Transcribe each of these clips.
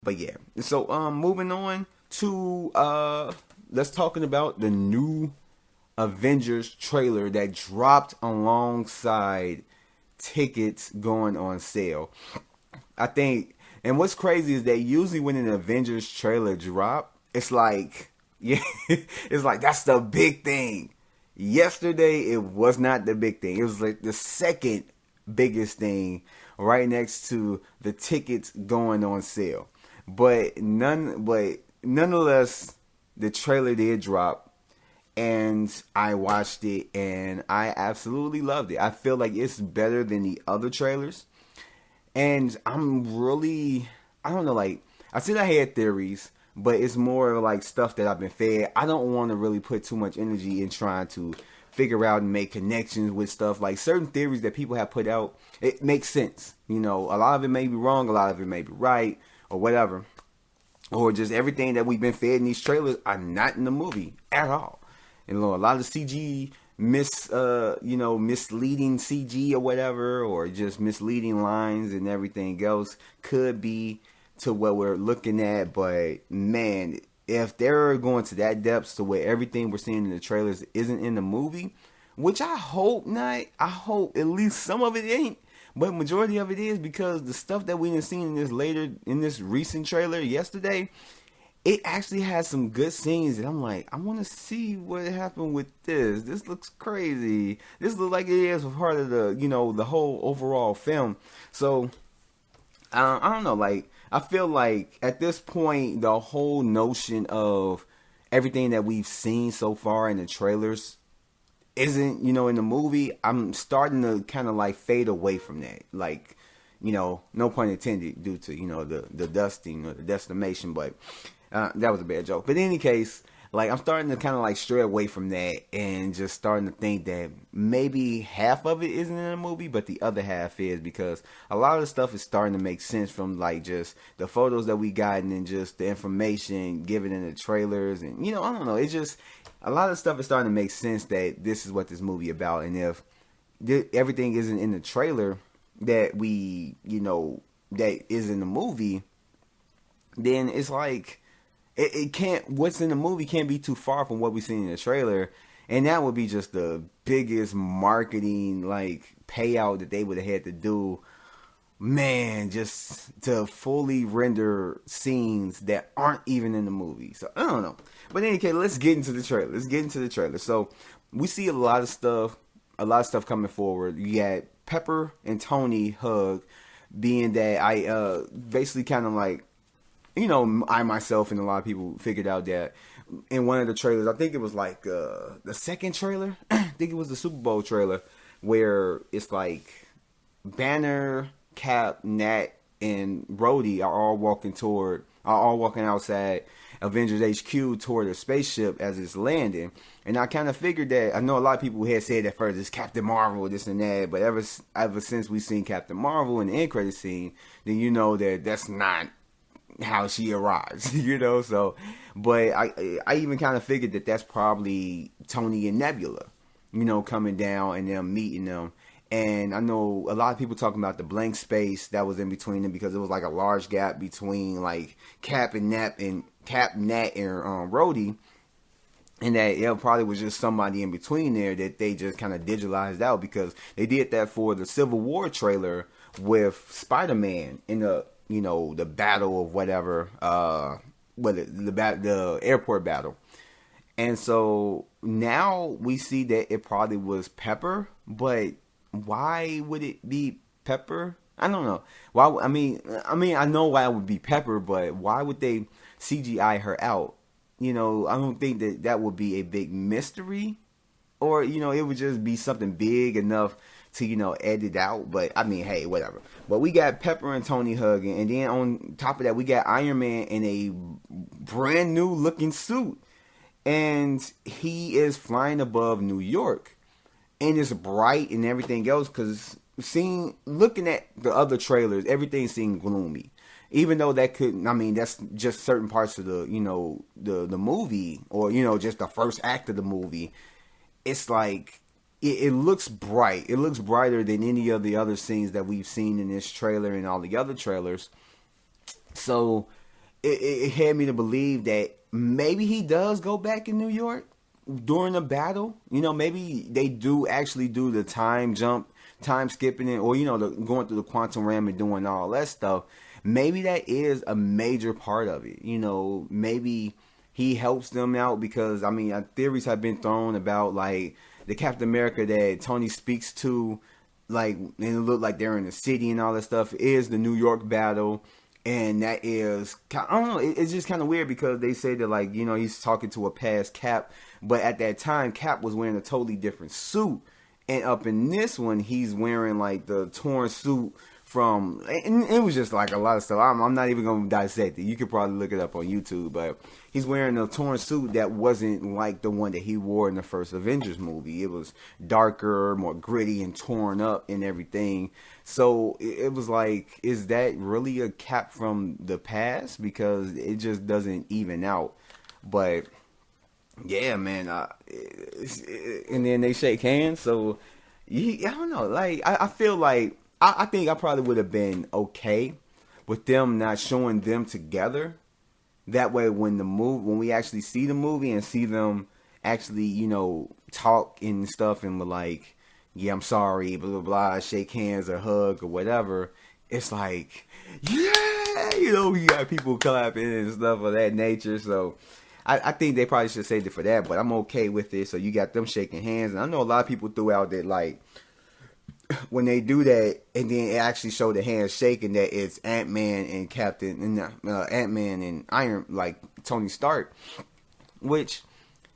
But yeah, so moving on to let's talking about the new Avengers trailer that dropped alongside tickets going on sale. I think, and what's crazy is that usually when an Avengers trailer drop, it's like, yeah, it's like that's the big thing. Yesterday, it was not the big thing. It was like the second biggest thing, right next to the tickets going on sale. But nonetheless, the trailer did drop, and I watched it, and I absolutely loved it. I feel like it's better than the other trailers, and I'm really, I don't know, like, I said I had theories, but it's more like stuff that I've been fed. I don't want to really put too much energy in trying to figure out and make connections with stuff. Like certain theories that people have put out, it makes sense. You know, a lot of it may be wrong, a lot of it may be right, or whatever. Or just everything that we've been fed in these trailers are not in the movie at all. And you know, a lot of CG misleading CG or whatever, or just misleading lines and everything else could be to what we're looking at. But man, if they're going to that depths to where everything we're seeing in the trailers isn't in the movie, which I hope not. I hope at least some of it ain't. But majority of it is, because the stuff that we done seen in this recent trailer yesterday, it actually has some good scenes, and I'm like, I want to see what happened with this. This looks crazy. This looks like it is part of the whole overall film. So I don't know, like, I feel like at this point, the whole notion of everything that we've seen so far in the trailers isn't, in the movie. I'm starting to kind of like fade away from that. Like, no pun intended, due to, the dusting or the decimation, but that was a bad joke. But in any case, like, I'm starting to kind of like stray away from that and just starting to think that maybe half of it isn't in the movie, but the other half is, because a lot of the stuff is starting to make sense from like just the photos that we got and then just the information given in the trailers. And, I don't know. It's just a lot of stuff is starting to make sense that this is what this movie about. And if everything isn't in the trailer that that is in the movie, then it's like, it can't, what's in the movie can't be too far from what we seen in the trailer, and that would be just the biggest marketing like payout that they would have had to do, man, just to fully render scenes that aren't even in the movie. So I don't know, but anyway, let's get into the trailer. So we see a lot of stuff coming forward. You got Pepper and Tony hug, being that I basically kind of like, I myself and a lot of people figured out that in one of the trailers, I think it was like the second trailer, I think it was the Super Bowl trailer, where it's like Banner, Cap, Nat, and Rhodey are all walking outside Avengers HQ toward a spaceship as it's landing. And I kind of figured that, I know a lot of people had said at first it's Captain Marvel, this and that, but ever since we've seen Captain Marvel in the end credit scene, then you know that that's not how she arrives, so, but I even kind of figured that that's probably Tony and Nebula, coming down and them meeting them. And I know a lot of people talking about the blank space that was in between them, because it was like a large gap between like Cap, Nat, and Rhodey, and that it probably was just somebody in between there that they just kind of digitalized out, because they did that for the Civil War trailer with Spider-Man in the battle of whatever, the airport battle. And so now we see that it probably was Pepper, but why would it be Pepper? I don't know. Why? I mean, I know why it would be Pepper, but why would they CGI her out? I don't think that would be a big mystery, or it would just be something big enough to edit out. But I mean, hey, whatever. But we got Pepper and Tony hugging, and then on top of that, we got Iron Man in a brand new looking suit, and he is flying above New York, and it's bright and everything else. Because looking at the other trailers, everything seemed gloomy, even though that could, I mean, that's just certain parts of the the movie, or just the first act of the movie. It's like, it looks bright. It looks brighter than any of the other scenes that we've seen in this trailer and all the other trailers. So it had me to believe that maybe he does go back in New York during the battle. You know, maybe they do actually do the time jump, time skipping it, or going through the quantum realm and doing all that stuff. Maybe that is a major part of it. You know, maybe he helps them out because I mean, theories have been thrown about like the Captain America that Tony speaks to, like, and it looked like they're in the city and all that stuff, is the New York battle. And that is, I don't know, it's just kind of weird because they say that, like, he's talking to a past Cap, but at that time, Cap was wearing a totally different suit. And up in this one, he's wearing, like, the torn suit from, and it was just, like, a lot of stuff. I'm not even going to dissect it. You could probably look it up on YouTube, but he's wearing a torn suit that wasn't like the one that he wore in the first Avengers movie. It was darker, more gritty, and torn up and everything. So it was like, is that really a Cap from the past? Because it just doesn't even out. But yeah, man. And then they shake hands. So I don't know. Like I feel like I think I probably would have been okay with them not showing them together. That way, when we actually see the movie and see them actually, talk and stuff, and we're like, yeah, I'm sorry, blah, blah, blah, shake hands or hug or whatever, it's like, yeah, we got people clapping and stuff of that nature. So I think they probably should save it for that, but I'm okay with it. So you got them shaking hands, and I know a lot of people threw out that, like, when they do that and then it actually show the hands shaking, that it's Ant-Man and Ant-Man and Iron, like Tony Stark, which,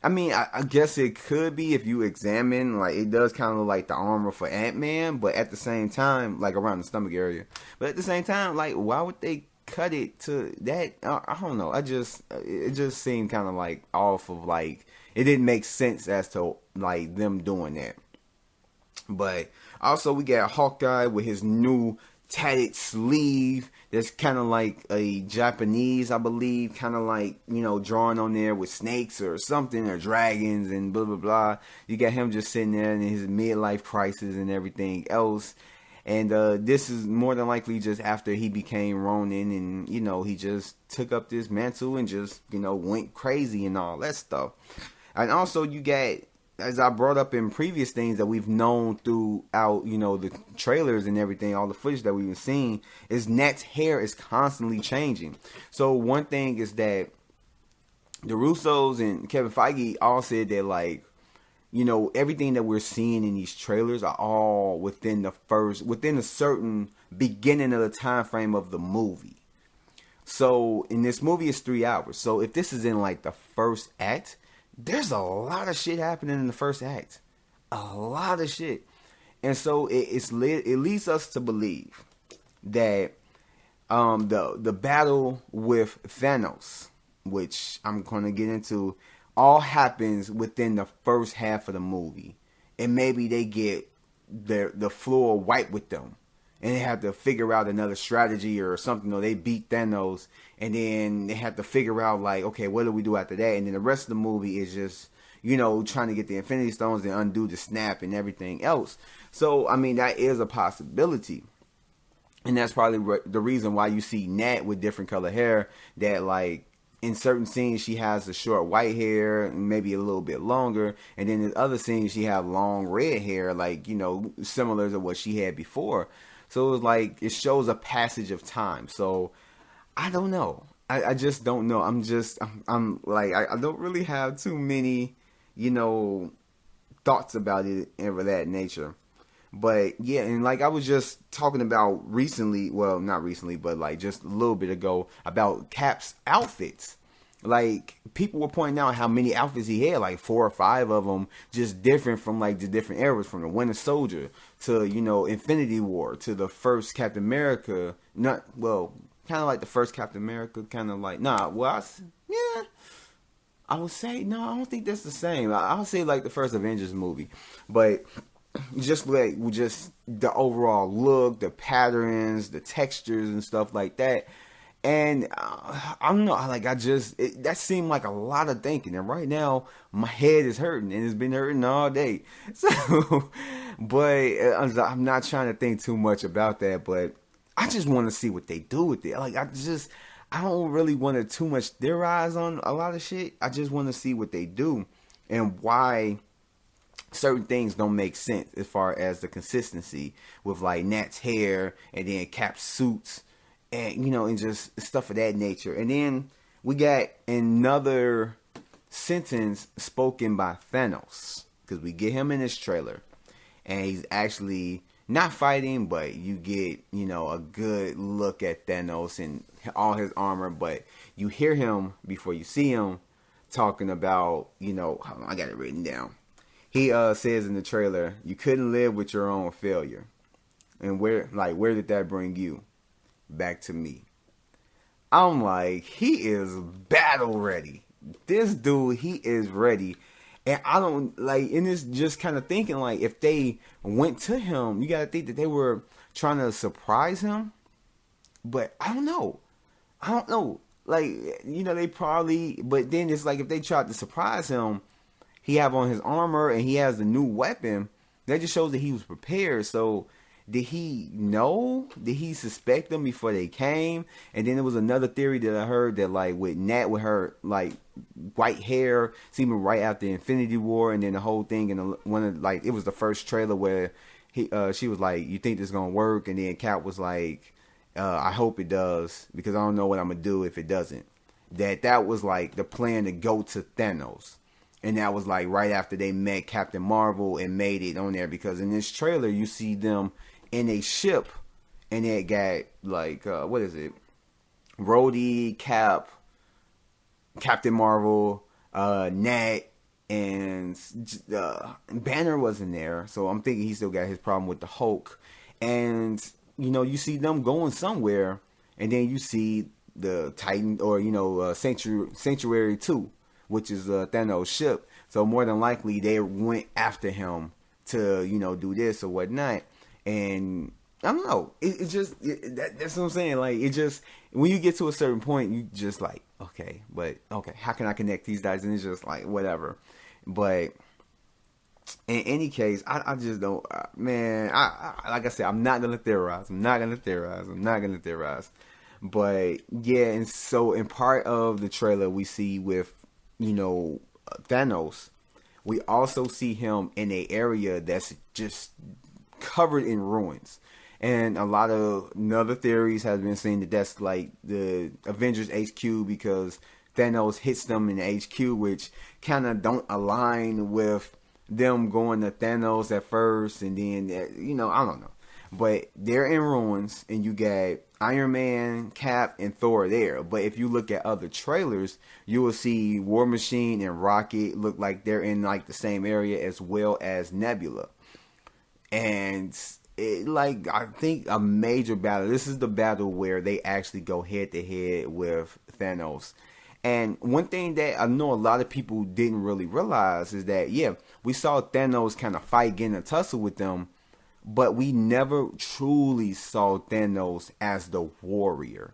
I mean, I guess it could be if you examine, like, it does kind of look like the armor for Ant-Man, but at the same time, like, around the stomach area. But at the same time, like, why would they cut it to that? I don't know. It just seemed kind of, like, off of, like, it didn't make sense as to, like, them doing that. But also, we got Hawkeye with his new tatted sleeve that's kind of like a Japanese, I believe, kind of like, drawn on there with snakes or something, or dragons and blah, blah, blah. You got him just sitting there in his midlife crisis and everything else. And this is more than likely just after he became Ronin, and, he just took up this mantle and just, went crazy and all that stuff. And also, you got, as I brought up in previous things that we've known throughout, the trailers and everything, all the footage that we've been seeing, is Nat's hair is constantly changing. So one thing is that the Russos and Kevin Feige all said that, like, everything that we're seeing in these trailers are all within a certain beginning of the time frame of the movie. So in this movie, it's 3 hours. So if this is in, like, the first act, there's a lot of shit happening in the first act. A lot of shit. And so it leads us to believe that the battle with Thanos, which I'm going to get into, all happens within the first half of the movie. And maybe they get the floor wiped with them, and they have to figure out another strategy or something, or they beat Thanos, and then they have to figure out, like, okay, what do we do after that? And then the rest of the movie is just, trying to get the Infinity Stones and undo the snap and everything else. So, I mean, that is a possibility. And that's probably the reason why you see Nat with different color hair, that, like, in certain scenes she has the short white hair, maybe a little bit longer, and then in other scenes she have long red hair, like, similar to what she had before. So it was like, it shows a passage of time. So I don't know. I just don't know. I'm like, I don't really have too many, thoughts about it of that nature. But yeah, and like I was just talking about recently, well, not recently, but like just a little bit ago, about Cap's outfits. Like, people were pointing out how many outfits he had, like 4 or 5 of them, just different from, like, the different eras, from the Winter Soldier to, Infinity War to the first Captain America. Not, well, kind of like the first Captain America, kind of like, I would say, no, I don't think that's the same. I would say, like, the first Avengers movie. But just the overall look, the patterns, the textures and stuff like that. And I don't know, like, that seemed like a lot of thinking. And right now, my head is hurting, and it's been hurting all day. So, but I'm not trying to think too much about that. But I just want to see what they do with it. Like, I don't really want to too much theorize on a lot of shit. I just want to see what they do and why certain things don't make sense as far as the consistency with like Nat's hair and then Cap's suits and and just stuff of that nature. And then we got another sentence spoken by Thanos because we get him in this trailer and he's actually not fighting, but you get a good look at Thanos and all his armor, but you hear him before you see him talking about I got it written down. He says in the trailer, you couldn't live with your own failure. And where did that bring you? Back to me. I'm like, he is battle ready. This dude, he is ready. And I don't and it's just kind of thinking like if they went to him, you got to think that they were trying to surprise him. But I don't know. They probably, but then it's like if they tried to surprise him, he have on his armor and he has the new weapon. That just shows that he was prepared. So did he know? Did he suspect them before they came? And then there was another theory that I heard that with Nat with her white hair, seeming right after Infinity War, and then the whole thing and it was the first trailer where she was like, "You think this is gonna work?" And then Cap was like, "I hope it does because I don't know what I'm gonna do if it doesn't." That was the plan to go to Thanos. And that was right after they met Captain Marvel and made it on there. Because in this trailer, you see them in a ship. And it got what is it? Rhodey, Cap, Captain Marvel, Nat, and Banner wasn't there. So I'm thinking he still got his problem with the Hulk. And, you see them going somewhere. And then you see the Titan or, Sanctuary 2. Which is Thanos' ship. So more than likely they went after him to, do this or whatnot. And I don't know. That's what I'm saying. It just, when you get to a certain point, you just okay, how can I connect these guys? And it's just whatever. But in any case, I just don't, man, like I said, I'm not going to theorize. But yeah, and so in part of the trailer we see with, Thanos, we also see him in an area that's just covered in ruins. And a lot of other theories have been saying that that's the Avengers HQ because Thanos hits them in the HQ, which kind of don't align with them going to Thanos at first. And then, I don't know. But they're in ruins, and you got Iron Man, Cap, and Thor there. But if you look at other trailers, you will see War Machine and Rocket look like they're in the same area as well as Nebula. And it I think a major battle. This is the battle where they actually go head to head with Thanos. And one thing that I know a lot of people didn't really realize is that we saw Thanos kind of fight, getting a tussle with them. But we never truly saw Thanos as the warrior,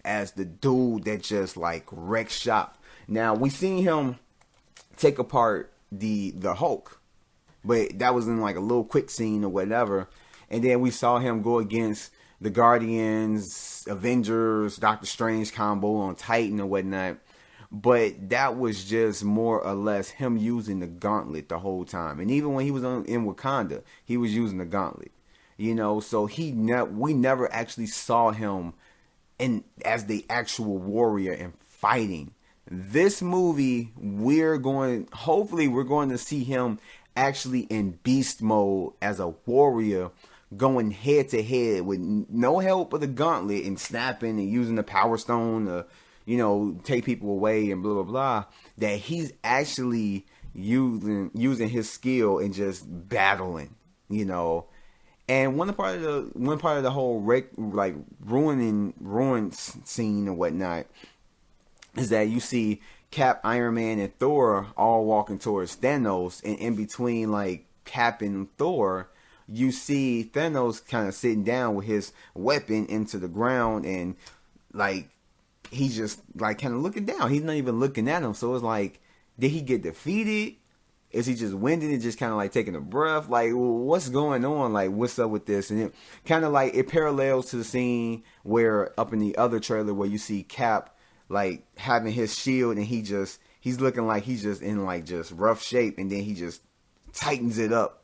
as the dude that just wrecked shop. Now we seen him take apart the Hulk, but that was in a little quick scene or whatever. And then we saw him go against the Guardians, Avengers, Doctor Strange combo on Titan or whatnot. But that was just more or less him using the gauntlet the whole time. And even when he was in Wakanda, he was using the gauntlet. So we never actually saw him as the actual warrior and fighting. This movie, hopefully we're going to see him actually in beast mode as a warrior, going head to head with no help of the gauntlet and snapping and using the power stone to take people away and blah, blah, blah, that he's actually using his skill and just battling, And one part of the whole ruin scene or whatnot is that you see Cap, Iron Man, and Thor all walking towards Thanos, and in between Cap and Thor, you see Thanos kind of sitting down with his weapon into the ground and he's just kind of looking down. He's not even looking at him. So it's did he get defeated? Is he just winded and just kind of like taking a breath? Like, what's going on? Like, what's up with this? And it kind of like it parallels to the scene where up in the other trailer where you see Cap like having his shield and he's looking like he's just in like just rough shape, and then he just tightens it up.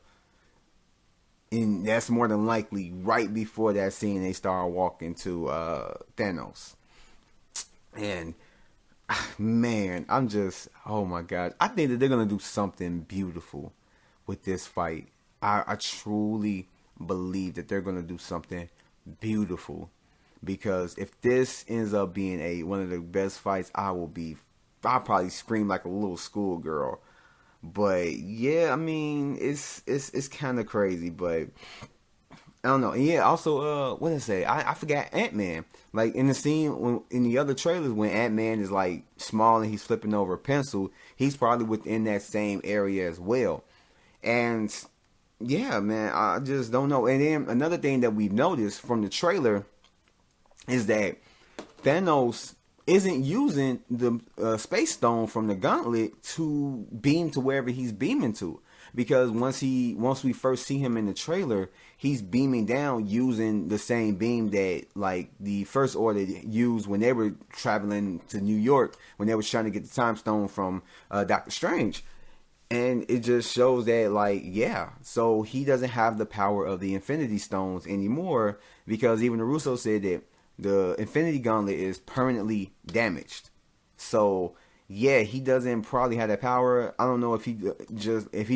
And that's more than likely right before that scene they start walking to Thanos. And man, I'm just, oh my God. I think that they're going to do something beautiful with this fight. I truly believe that they're going to do something beautiful. Because if this ends up being one of the best fights, I'll probably scream like a little schoolgirl. But yeah, I mean, it's kind of crazy, but I don't know. And yeah, also, what did I say? I forgot Ant-Man. Like, in the scene, in the other trailers, when Ant-Man is, like, small and he's flipping over a pencil, he's probably within that same area as well. And, yeah, man, I just don't know. And then another thing that we've noticed from the trailer is that Thanos isn't using the Space Stone from the Gauntlet to beam to wherever he's beaming to. Because once we first see him in the trailer, he's beaming down using the same beam that like the First Order used when they were traveling to New York when they was trying to get the Time Stone from Doctor Strange. And it just shows that like, yeah, so he doesn't have the power of the Infinity Stones anymore, because even the Russo said that the Infinity Gauntlet is permanently damaged. So yeah, he doesn't probably have that power. I don't know if he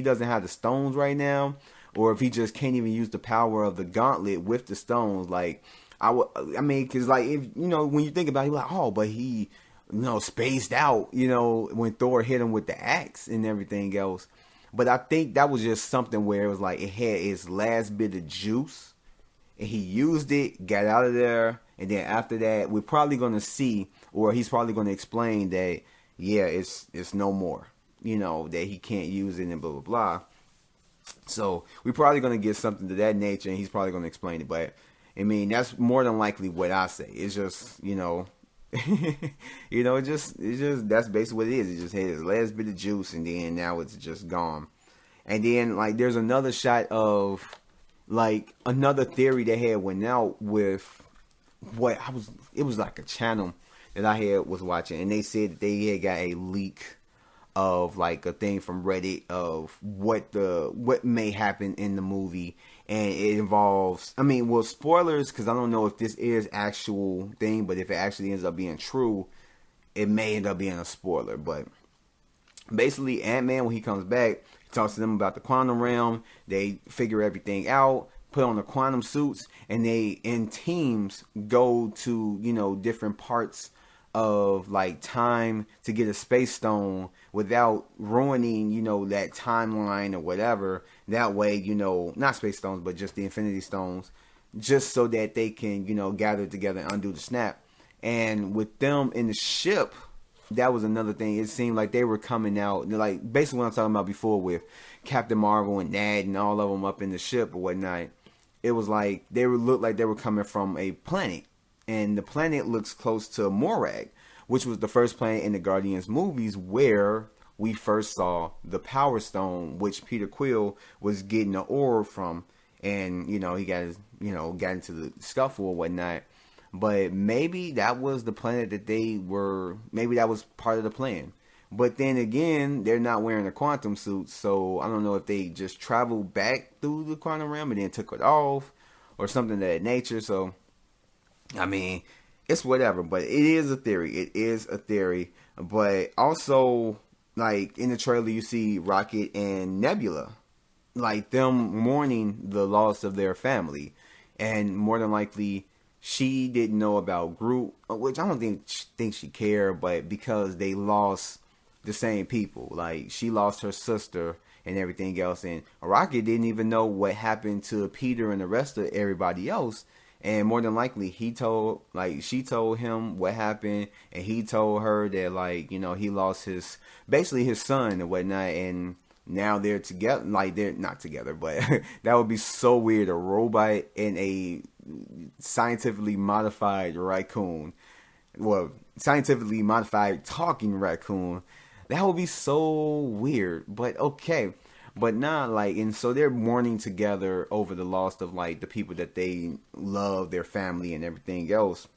doesn't have the stones right now, or if he just can't even use the power of the gauntlet with the stones. Like, because like, if you know, when you think about it, you're like, oh, but he, spaced out, when Thor hit him with the axe and everything else. But I think that was just something where it was like it had its last bit of juice, and he used it, got out of there, and then after that, we're probably gonna see, or he's probably gonna explain that. Yeah, it's no more, that he can't use it and blah, blah, blah. So we're probably going to get something to that nature, and he's probably going to explain it. But, I mean, that's more than likely what I say. It's just, that's basically what it is. It just had his last bit of juice, and then now it's just gone. And then, like, there's another shot of, like, another theory that had went out with it was like a channel that I was watching, and they said that they had got a leak of like a thing from Reddit of what may happen in the movie, and it involves, spoilers, because I don't know if this is actual thing, but if it actually ends up being true, it may end up being a spoiler. But basically, Ant-Man, when he comes back, he talks to them about the quantum realm. They figure everything out, put on the quantum suits, and they in teams go to different parts of like time to get a space stone without ruining that timeline or whatever. That way, not space stones, but just the Infinity Stones, just so that they can gather together and undo the snap. And with them in the ship, that was another thing. It seemed like they were coming out, like basically what I'm talking about before with Captain Marvel and Nat and all of them up in the ship or whatnot. It was like looked like they were coming from a planet. And the planet looks close to Morag, which was the first planet in the Guardians movies where we first saw the Power Stone, which Peter Quill was getting the orb from. And, he got got into the scuffle or whatnot. But maybe that was the planet that maybe that was part of the plan. But then again, they're not wearing a quantum suit, so I don't know if they just traveled back through the quantum realm and then took it off or something of that nature. So, it's whatever, but it is a theory. It is a theory. But also, like, in the trailer, you see Rocket and Nebula, like, them mourning the loss of their family. And more than likely, she didn't know about Groot, which I don't think she cared, but because they lost the same people. Like, she lost her sister and everything else. And Rocket didn't even know what happened to Peter and the rest of everybody else. And more than likely, she told him what happened, and he told her that, like, he lost his son and whatnot, and now they're together. Like, they're not together, but that would be so weird. A robot and a scientifically modified raccoon. Well, scientifically modified talking raccoon. That would be so weird, but okay. But not like, and so they're mourning together over the loss of like the people that they love, their family, and everything else,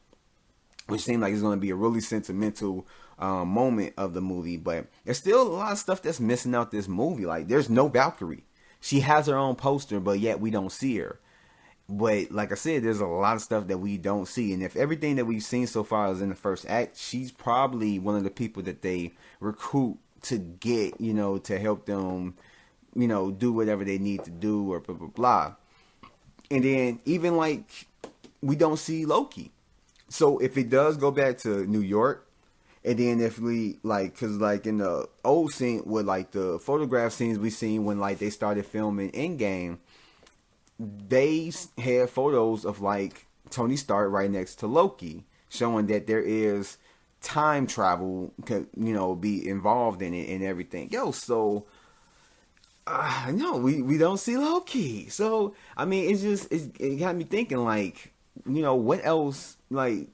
which seemed like it's going to be a really sentimental moment of the movie. But there's still a lot of stuff that's missing out this movie. Like, there's no Valkyrie. She has her own poster, but yet we don't see her. But like I said, there's a lot of stuff that we don't see. And if everything that we've seen so far is in the first act, she's probably one of the people that they recruit to get, to help them, do whatever they need to do or blah, blah, blah. And then even like, we don't see Loki. So if it does go back to New York, and then if we like, cause like in the old scene with like the photograph scenes we seen when like they started filming Endgame, they had photos of like Tony Stark right next to Loki, showing that there is time travel, be involved in it and everything. So no, we don't see Loki. So I mean, it got me thinking like, what else, like,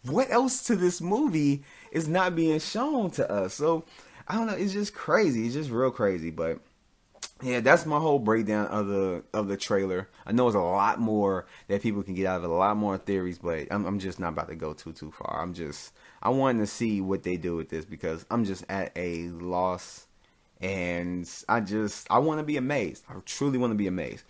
what else to this movie is not being shown to us? So I don't know. It's just crazy. It's just real crazy, but. Yeah, that's my whole breakdown of the trailer. I know there's a lot more that people can get out of it, a lot more theories, but I'm just not about to go too far. I wanted to see what they do with this because I'm just at a loss, and I want to be amazed. I truly want to be amazed.